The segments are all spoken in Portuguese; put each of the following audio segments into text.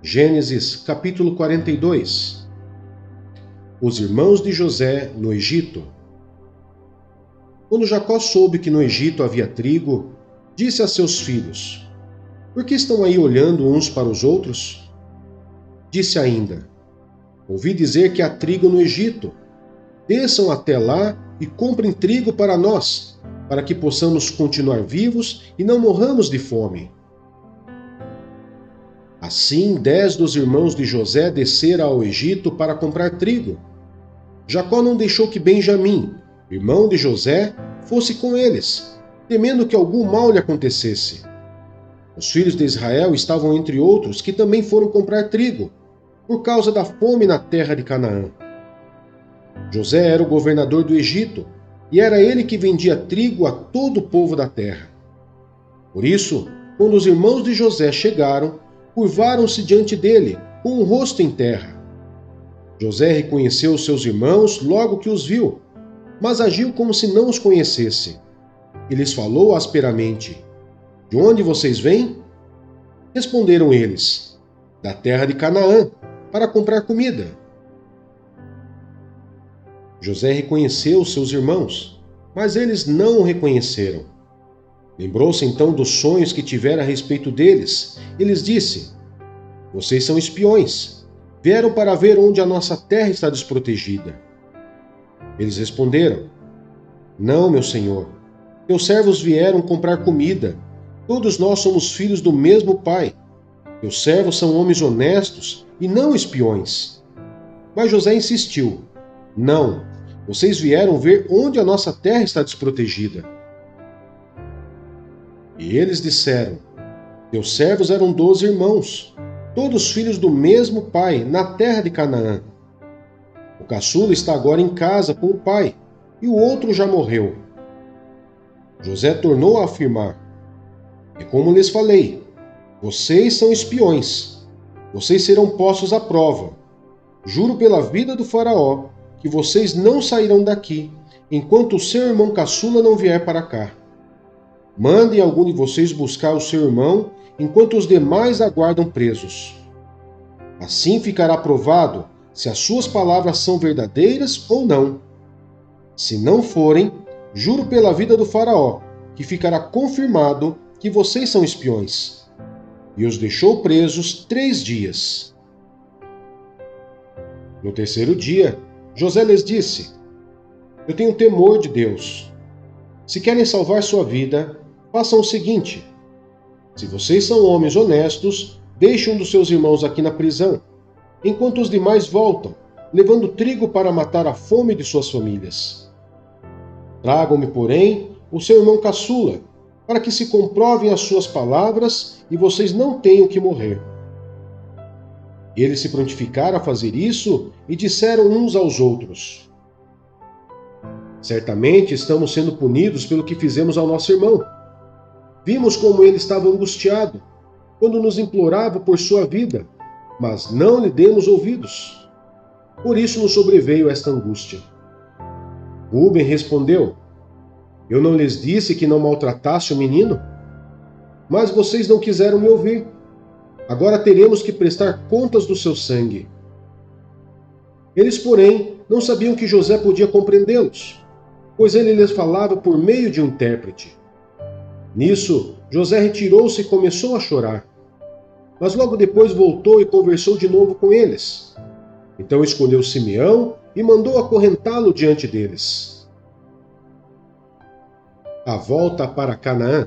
Gênesis capítulo 42. Os irmãos de José no Egito. Quando Jacó soube que no Egito havia trigo, disse a seus filhos: Por que estão aí olhando uns para os outros? Disse ainda: Ouvi dizer que há trigo no Egito. Desçam até lá e comprem trigo para nós, para que possamos continuar vivos e não morramos de fome. Assim, 10 dos irmãos de José desceram ao Egito para comprar trigo. Jacó não deixou que Benjamim, irmão de José, fosse com eles, temendo que algum mal lhe acontecesse. Os filhos de Israel estavam entre outros que também foram comprar trigo, por causa da fome na terra de Canaã. José era o governador do Egito, e era ele que vendia trigo a todo o povo da terra. Por isso, quando os irmãos de José chegaram, curvaram-se diante dele, com o rosto em terra. José reconheceu os seus irmãos logo que os viu, mas agiu como se não os conhecesse. E lhes falou asperamente: De onde vocês vêm? Responderam eles: Da terra de Canaã, para comprar comida. José reconheceu os seus irmãos, mas eles não o reconheceram. Lembrou-se então dos sonhos que tivera a respeito deles, e lhes disse: Vocês são espiões, vieram para ver onde a nossa terra está desprotegida. Eles responderam: Não, meu senhor, teus servos vieram comprar comida. Todos nós somos filhos do mesmo pai. Teus servos são homens honestos e não espiões. Mas José insistiu: Não, vocês vieram ver onde a nossa terra está desprotegida. E eles disseram: Teus servos eram 12 irmãos, todos filhos do mesmo pai, na terra de Canaã. O caçula está agora em casa com o pai, e o outro já morreu. José tornou a afirmar: É como lhes falei, vocês são espiões. Vocês serão postos à prova. Juro pela vida do faraó que vocês não sairão daqui, enquanto o seu irmão caçula não vier para cá. Mandem algum de vocês buscar o seu irmão, enquanto os demais aguardam presos. Assim ficará provado se as suas palavras são verdadeiras ou não. Se não forem, juro pela vida do faraó, que ficará confirmado que vocês são espiões. E os deixou presos 3 dias. No terceiro dia, José lhes disse: Eu tenho temor de Deus. Se querem salvar sua vida, façam o seguinte: se vocês são homens honestos, deixem um dos seus irmãos aqui na prisão, enquanto os demais voltam, levando trigo para matar a fome de suas famílias. Tragam-me, porém, o seu irmão caçula, para que se comprovem as suas palavras e vocês não tenham que morrer. Eles se prontificaram a fazer isso e disseram uns aos outros: Certamente estamos sendo punidos pelo que fizemos ao nosso irmão. Vimos como ele estava angustiado, quando nos implorava por sua vida, mas não lhe demos ouvidos. Por isso nos sobreveio esta angústia. Rúben respondeu: Eu não lhes disse que não maltratasse o menino? Mas vocês não quiseram me ouvir. Agora teremos que prestar contas do seu sangue. Eles, porém, não sabiam que José podia compreendê-los, pois ele lhes falava por meio de um intérprete. Nisso, José retirou-se e começou a chorar. Mas logo depois voltou e conversou de novo com eles. Então escolheu Simeão e mandou acorrentá-lo diante deles. A volta para Canaã.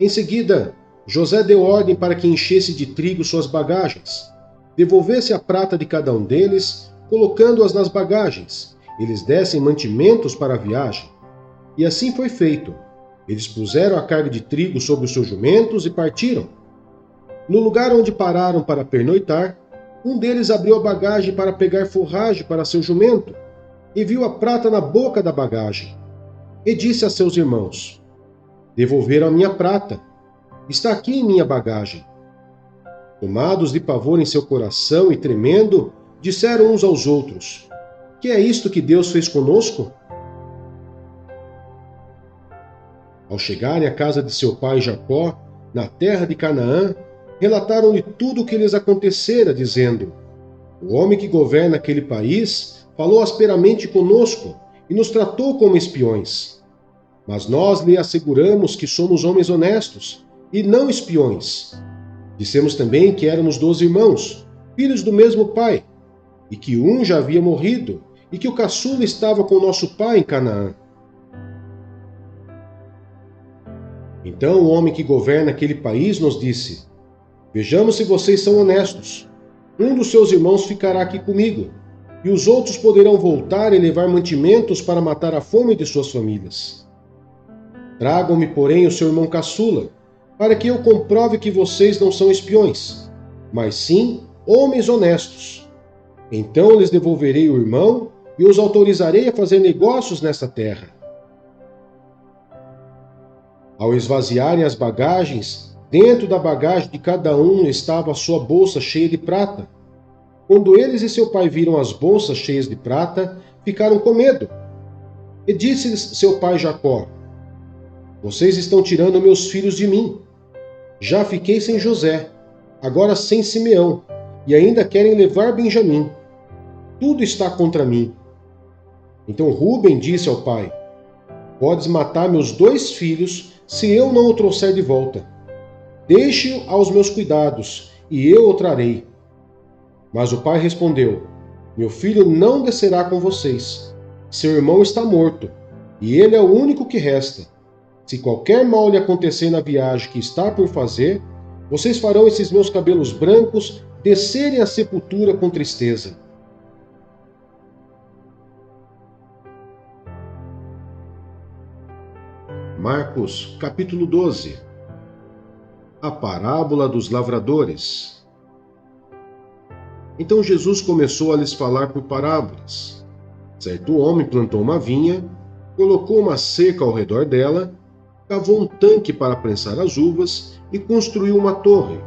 Em seguida, José deu ordem para que enchesse de trigo suas bagagens, devolvesse a prata de cada um deles, colocando-as nas bagagens, e lhes dessem mantimentos para a viagem. E assim foi feito. Eles puseram a carga de trigo sobre os seus jumentos e partiram. No lugar onde pararam para pernoitar, um deles abriu a bagagem para pegar forragem para seu jumento e viu a prata na boca da bagagem. E disse a seus irmãos: Devolveram a minha prata. Está aqui em minha bagagem. Tomados de pavor em seu coração e tremendo, disseram uns aos outros: Que é isto que Deus fez conosco? Ao chegarem à casa de seu pai Jacó, na terra de Canaã, relataram-lhe tudo o que lhes acontecera, dizendo: O homem que governa aquele país falou asperamente conosco e nos tratou como espiões. Mas nós lhe asseguramos que somos homens honestos e não espiões. Dissemos também que éramos 12 irmãos, filhos do mesmo pai, e que um já havia morrido, e que o caçula estava com nosso pai em Canaã. Então o homem que governa aquele país nos disse: Vejamos se vocês são honestos. Um dos seus irmãos ficará aqui comigo, e os outros poderão voltar e levar mantimentos para matar a fome de suas famílias. Tragam-me, porém, o seu irmão caçula, para que eu comprove que vocês não são espiões, mas sim homens honestos. Então lhes devolverei o irmão e os autorizarei a fazer negócios nesta terra. Ao esvaziarem as bagagens, dentro da bagagem de cada um estava a sua bolsa cheia de prata. Quando eles e seu pai viram as bolsas cheias de prata, ficaram com medo. E disse-lhes seu pai Jacó: Vocês estão tirando meus filhos de mim. Já fiquei sem José, agora sem Simeão, e ainda querem levar Benjamim. Tudo está contra mim. Então Rúben disse ao pai: Podes matar meus 2 filhos se eu não o trouxer de volta. Deixe-o aos meus cuidados, e eu o trarei. Mas o pai respondeu: Meu filho não descerá com vocês. Seu irmão está morto, e ele é o único que resta. Se qualquer mal lhe acontecer na viagem que está por fazer, vocês farão esses meus cabelos brancos descerem à sepultura com tristeza. Marcos, capítulo 12. A parábola dos lavradores. Então Jesus começou a lhes falar por parábolas. Certo homem plantou uma vinha, colocou uma cerca ao redor dela, cavou um tanque para prensar as uvas e construiu uma torre.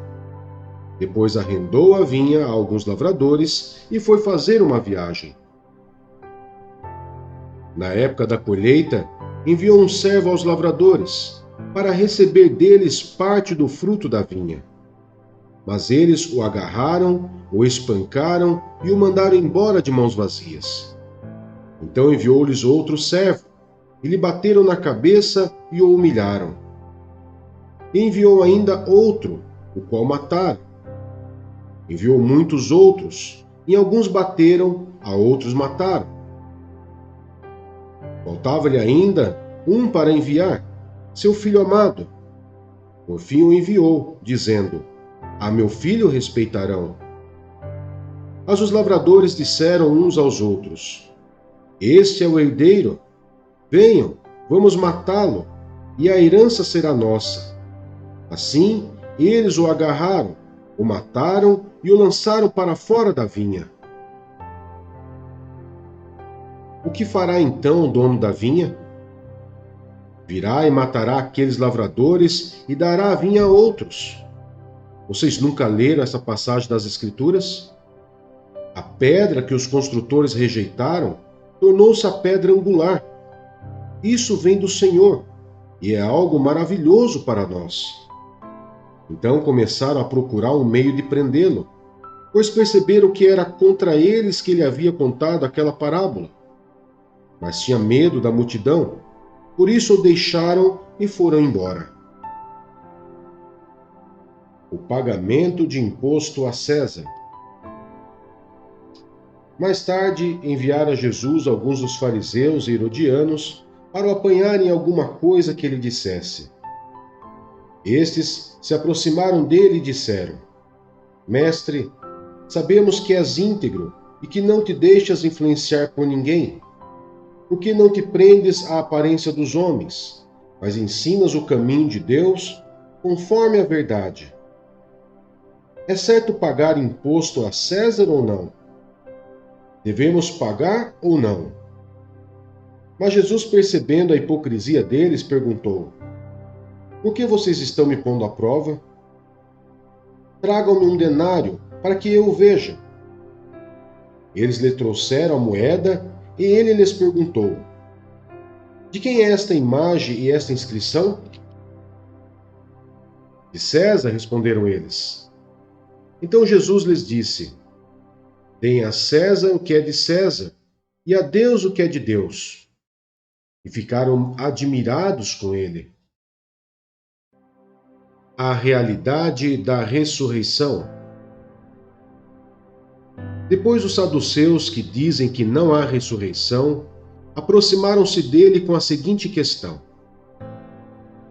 Depois arrendou a vinha a alguns lavradores e foi fazer uma viagem. Na época da colheita, enviou um servo aos lavradores, para receber deles parte do fruto da vinha. Mas eles o agarraram, o espancaram e o mandaram embora de mãos vazias. Então enviou-lhes outro servo, e lhe bateram na cabeça e o humilharam. E enviou ainda outro, o qual mataram. Enviou muitos outros, e alguns bateram, a outros mataram. Faltava-lhe ainda um para enviar, seu filho amado. Por fim o enviou, dizendo: A meu filho respeitarão. Mas os lavradores disseram uns aos outros: Este é o herdeiro. Venham, vamos matá-lo, e a herança será nossa. Assim, eles o agarraram, o mataram e o lançaram para fora da vinha. O que fará então o dono da vinha? Virá e matará aqueles lavradores e dará a vinha a outros. Vocês nunca leram essa passagem das Escrituras? A pedra que os construtores rejeitaram tornou-se a pedra angular. Isso vem do Senhor, e é algo maravilhoso para nós. Então começaram a procurar um meio de prendê-lo, pois perceberam que era contra eles que ele havia contado aquela parábola. Mas tinha medo da multidão, por isso o deixaram e foram embora. O pagamento de imposto a César. Mais tarde enviaram a Jesus alguns dos fariseus e herodianos para o apanharem em alguma coisa que ele dissesse. Estes se aproximaram dele e disseram: Mestre, sabemos que és íntegro e que não te deixas influenciar por ninguém. Por que não te prendes à aparência dos homens, mas ensinas o caminho de Deus conforme a verdade? É certo pagar imposto a César ou não? Devemos pagar ou não? Mas Jesus, percebendo a hipocrisia deles, perguntou: Por que vocês estão me pondo à prova? Tragam-me um denário, para que eu o veja. Eles lhe trouxeram a moeda, e ele lhes perguntou: De quem é esta imagem e esta inscrição? De César, responderam eles. Então Jesus lhes disse: Deem a César o que é de César, e a Deus o que é de Deus. E ficaram admirados com ele. A realidade da ressurreição. Depois os saduceus, que dizem que não há ressurreição, aproximaram-se dele com a seguinte questão: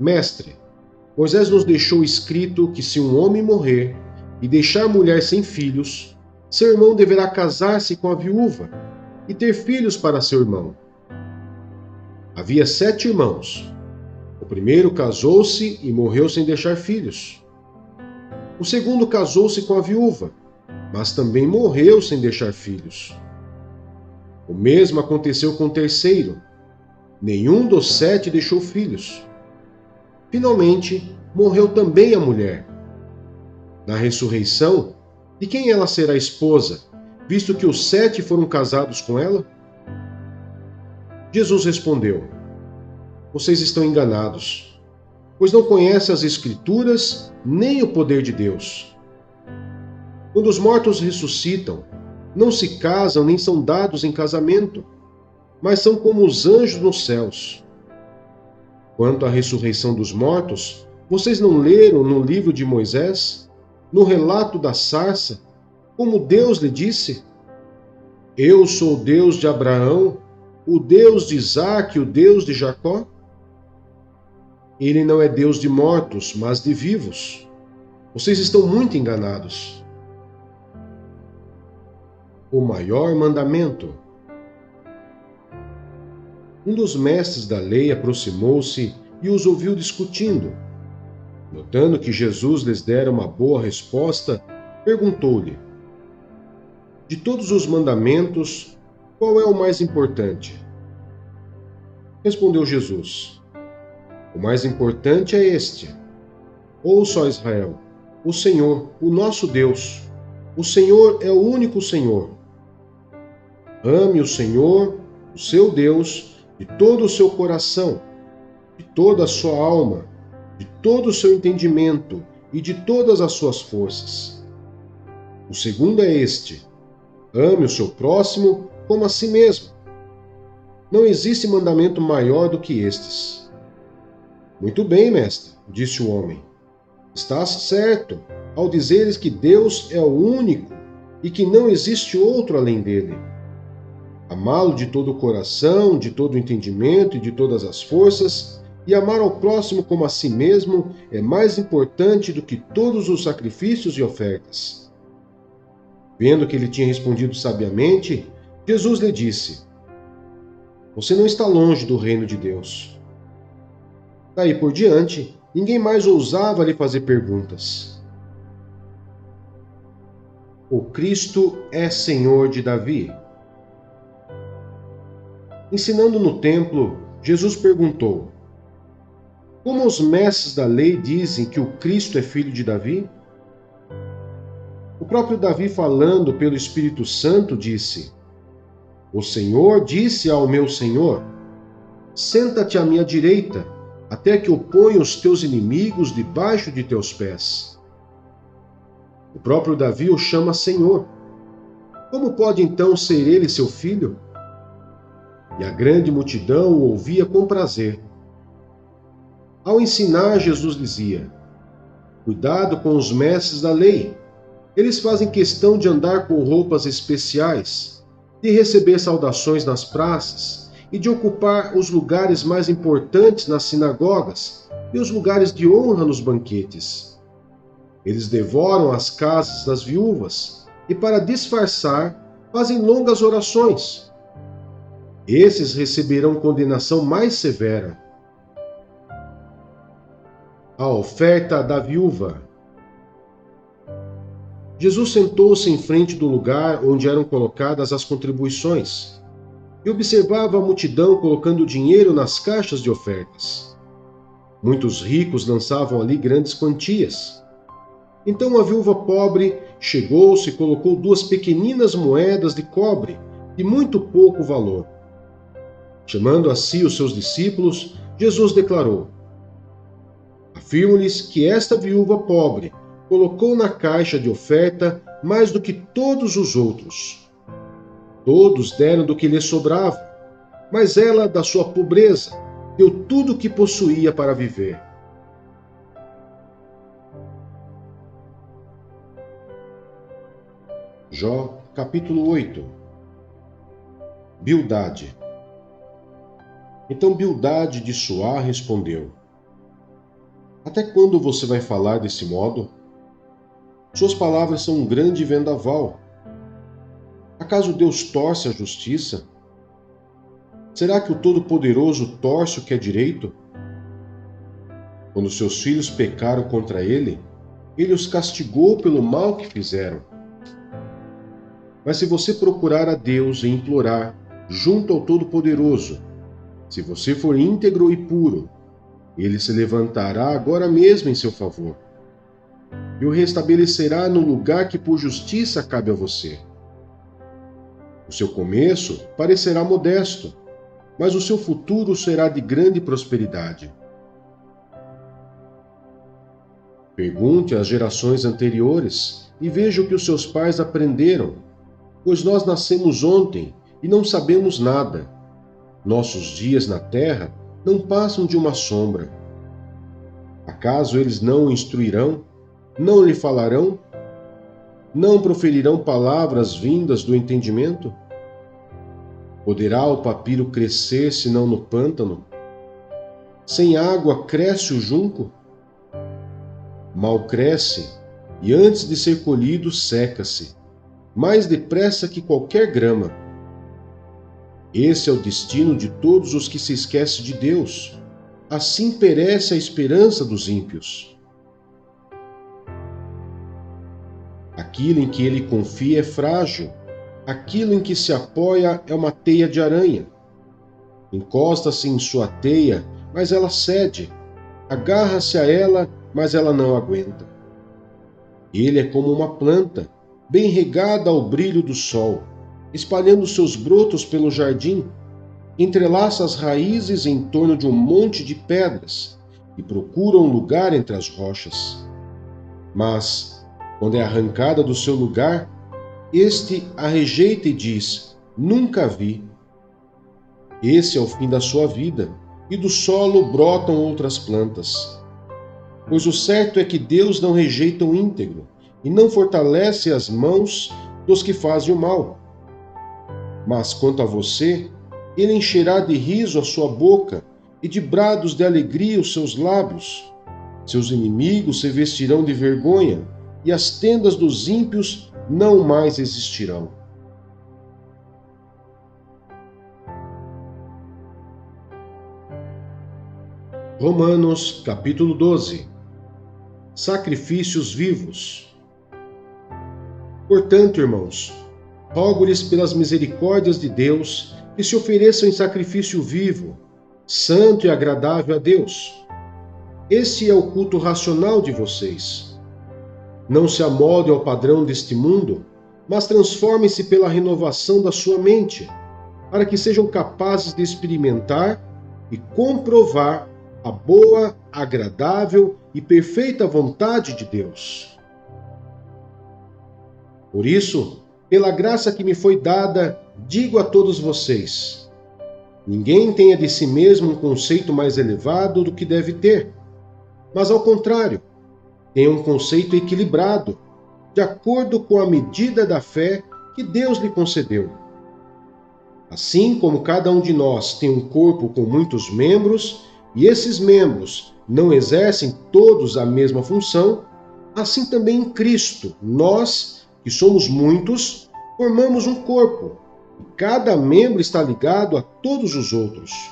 Mestre, Moisés nos deixou escrito que se um homem morrer e deixar mulher sem filhos, seu irmão deverá casar-se com a viúva e ter filhos para seu irmão. Havia 7 irmãos. O primeiro casou-se e morreu sem deixar filhos. O segundo casou-se com a viúva, mas também morreu sem deixar filhos. O mesmo aconteceu com o terceiro. Nenhum dos 7 deixou filhos. Finalmente, morreu também a mulher. Na ressurreição, de quem ela será esposa, visto que os 7 foram casados com ela? Jesus respondeu: Vocês estão enganados, pois não conhecem as Escrituras nem o poder de Deus. Quando os mortos ressuscitam, não se casam nem são dados em casamento, mas são como os anjos nos céus. Quanto à ressurreição dos mortos, vocês não leram no livro de Moisés, no relato da sarça, como Deus lhe disse: Eu sou o Deus de Abraão, o Deus de Isaque e o Deus de Jacó? Ele não é Deus de mortos, mas de vivos. Vocês estão muito enganados. O maior mandamento. Um dos mestres da lei aproximou-se e os ouviu discutindo. Notando que Jesus lhes dera uma boa resposta, perguntou-lhe: De todos os mandamentos, qual é o mais importante? Respondeu Jesus: O mais importante é este: Ouça, ó Israel, o Senhor, o nosso Deus, o Senhor é o único Senhor. Ame o Senhor, o seu Deus, de todo o seu coração, de toda a sua alma, de todo o seu entendimento e de todas as suas forças. O segundo é este: ame o seu próximo como a si mesmo. Não existe mandamento maior do que estes. Muito bem, mestre, disse o homem. Estás certo ao dizeres que Deus é o único e que não existe outro além dele. Amá-lo de todo o coração, de todo o entendimento e de todas as forças, e amar ao próximo como a si mesmo é mais importante do que todos os sacrifícios e ofertas. Vendo que ele tinha respondido sabiamente, Jesus lhe disse: Você não está longe do reino de Deus. Daí por diante, ninguém mais ousava lhe fazer perguntas. O Cristo é Senhor de Davi. Ensinando no templo, Jesus perguntou: Como os mestres da lei dizem que o Cristo é filho de Davi? O próprio Davi, falando pelo Espírito Santo, disse: O Senhor disse ao meu Senhor: Senta-te à minha direita, até que eu ponha os teus inimigos debaixo de teus pés. O próprio Davi o chama Senhor. Como pode então ser ele seu filho? E a grande multidão o ouvia com prazer. Ao ensinar, Jesus dizia: Cuidado com os mestres da lei. Eles fazem questão de andar com roupas especiais, de receber saudações nas praças e de ocupar os lugares mais importantes nas sinagogas e os lugares de honra nos banquetes. Eles devoram as casas das viúvas e, para disfarçar, fazem longas orações. Esses receberão condenação mais severa. A oferta da viúva. Jesus sentou-se em frente do lugar onde eram colocadas as contribuições e observava a multidão colocando dinheiro nas caixas de ofertas. Muitos ricos lançavam ali grandes quantias. Então a viúva pobre chegou-se e colocou 2 pequeninas moedas de cobre de muito pouco valor. Chamando a si os seus discípulos, Jesus declarou: Afirmo-lhes que esta viúva pobre colocou na caixa de oferta mais do que todos os outros. Todos deram do que lhe sobrava, mas ela, da sua pobreza, deu tudo o que possuía para viver. Jó, capítulo 8. Bildade. Então Bildade de Suá respondeu: Até quando você vai falar desse modo? Suas palavras são um grande vendaval. Acaso Deus torce a justiça? Será que o Todo-Poderoso torce o que é direito? Quando seus filhos pecaram contra ele, ele os castigou pelo mal que fizeram. Mas se você procurar a Deus e implorar junto ao Todo-Poderoso, se você for íntegro e puro, ele se levantará agora mesmo em seu favor e o restabelecerá no lugar que por justiça cabe a você. O seu começo parecerá modesto, mas o seu futuro será de grande prosperidade. Pergunte às gerações anteriores e veja o que os seus pais aprenderam, pois nós nascemos ontem e não sabemos nada. Nossos dias na terra não passam de uma sombra. Acaso eles não o instruirão? Não lhe falarão? Não proferirão palavras vindas do entendimento? Poderá o papiro crescer senão no pântano? Sem água cresce o junco? Mal cresce, e antes de ser colhido seca-se, mais depressa que qualquer grama. Esse é o destino de todos os que se esquecem de Deus. Assim perece a esperança dos ímpios. Aquilo em que ele confia é frágil, aquilo em que se apoia é uma teia de aranha. Encosta-se em sua teia, mas ela cede. Agarra-se a ela, mas ela não aguenta. Ele é como uma planta, bem regada ao brilho do sol, espalhando seus brotos pelo jardim, entrelaça as raízes em torno de um monte de pedras e procura um lugar entre as rochas. Mas, quando é arrancada do seu lugar, este a rejeita e diz: Nunca vi. Esse é o fim da sua vida, e do solo brotam outras plantas. Pois o certo é que Deus não rejeita o íntegro, e não fortalece as mãos dos que fazem o mal. Mas quanto a você, ele encherá de riso a sua boca, e de brados de alegria os seus lábios. Seus inimigos se vestirão de vergonha, e as tendas dos ímpios não mais existirão. Romanos, capítulo 12. Sacrifícios vivos. Portanto, irmãos, rogo-lhes pelas misericórdias de Deus que se ofereçam em sacrifício vivo, santo e agradável a Deus. Esse é o culto racional de vocês. Não se amoldem ao padrão deste mundo, mas transformem-se pela renovação da sua mente, para que sejam capazes de experimentar e comprovar a boa, agradável e perfeita vontade de Deus. Por isso, pela graça que me foi dada, digo a todos vocês: ninguém tenha de si mesmo um conceito mais elevado do que deve ter, mas ao contrário, tenha um conceito equilibrado, de acordo com a medida da fé que Deus lhe concedeu. Assim como cada um de nós tem um corpo com muitos membros, e esses membros não exercem todos a mesma função, assim também em Cristo, nós, que somos muitos, formamos um corpo, e cada membro está ligado a todos os outros.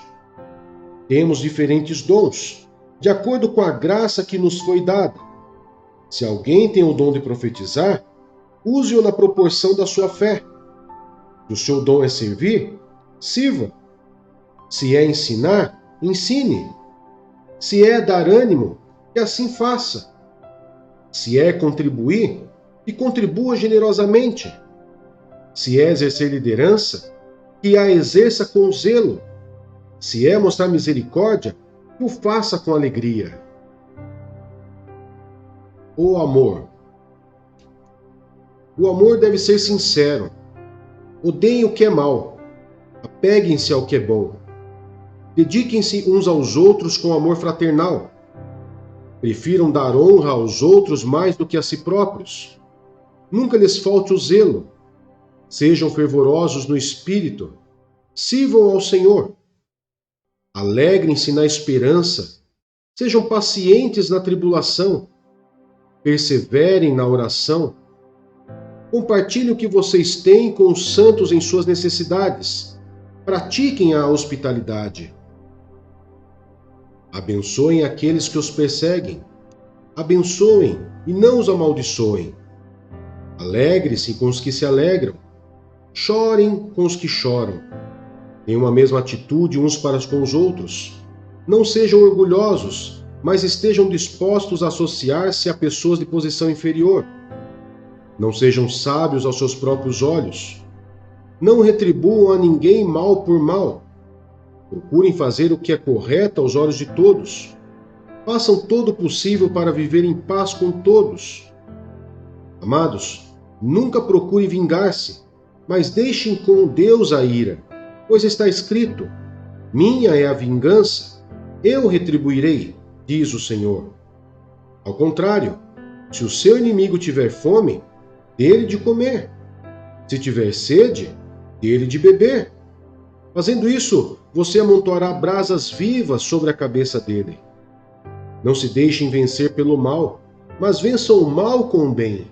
Temos diferentes dons, de acordo com a graça que nos foi dada. Se alguém tem o dom de profetizar, use-o na proporção da sua fé. Se o seu dom é servir, sirva. Se é ensinar, ensine. Se é dar ânimo, que assim faça. Se é contribuir, que contribua generosamente. Se é exercer liderança, que a exerça com zelo. Se é mostrar misericórdia, que o faça com alegria. O amor. O amor deve ser sincero. Odeiem o que é mal. Apeguem-se ao que é bom. Dediquem-se uns aos outros com amor fraternal. Prefiram dar honra aos outros mais do que a si próprios. Nunca lhes falte o zelo. Sejam fervorosos no espírito. Sirvam ao Senhor. Alegrem-se na esperança. Sejam pacientes na tribulação. Perseverem na oração. Compartilhem o que vocês têm com os santos em suas necessidades. Pratiquem a hospitalidade. Abençoem aqueles que os perseguem. Abençoem e não os amaldiçoem. Alegre-se com os que se alegram. Chorem com os que choram. Tenham a mesma atitude uns para com os outros. Não sejam orgulhosos, mas estejam dispostos a associar-se a pessoas de posição inferior. Não sejam sábios aos seus próprios olhos. Não retribuam a ninguém mal por mal. Procurem fazer o que é correto aos olhos de todos. Façam todo o possível para viver em paz com todos. Amados, nunca procurem vingar-se, mas deixem com Deus a ira, pois está escrito: minha é a vingança, eu retribuirei, diz o Senhor. Ao contrário, se o seu inimigo tiver fome, dê-lhe de comer. Se tiver sede, dê-lhe de beber. Fazendo isso, você amontoará brasas vivas sobre a cabeça dele. Não se deixem vencer pelo mal, mas vençam o mal com o bem.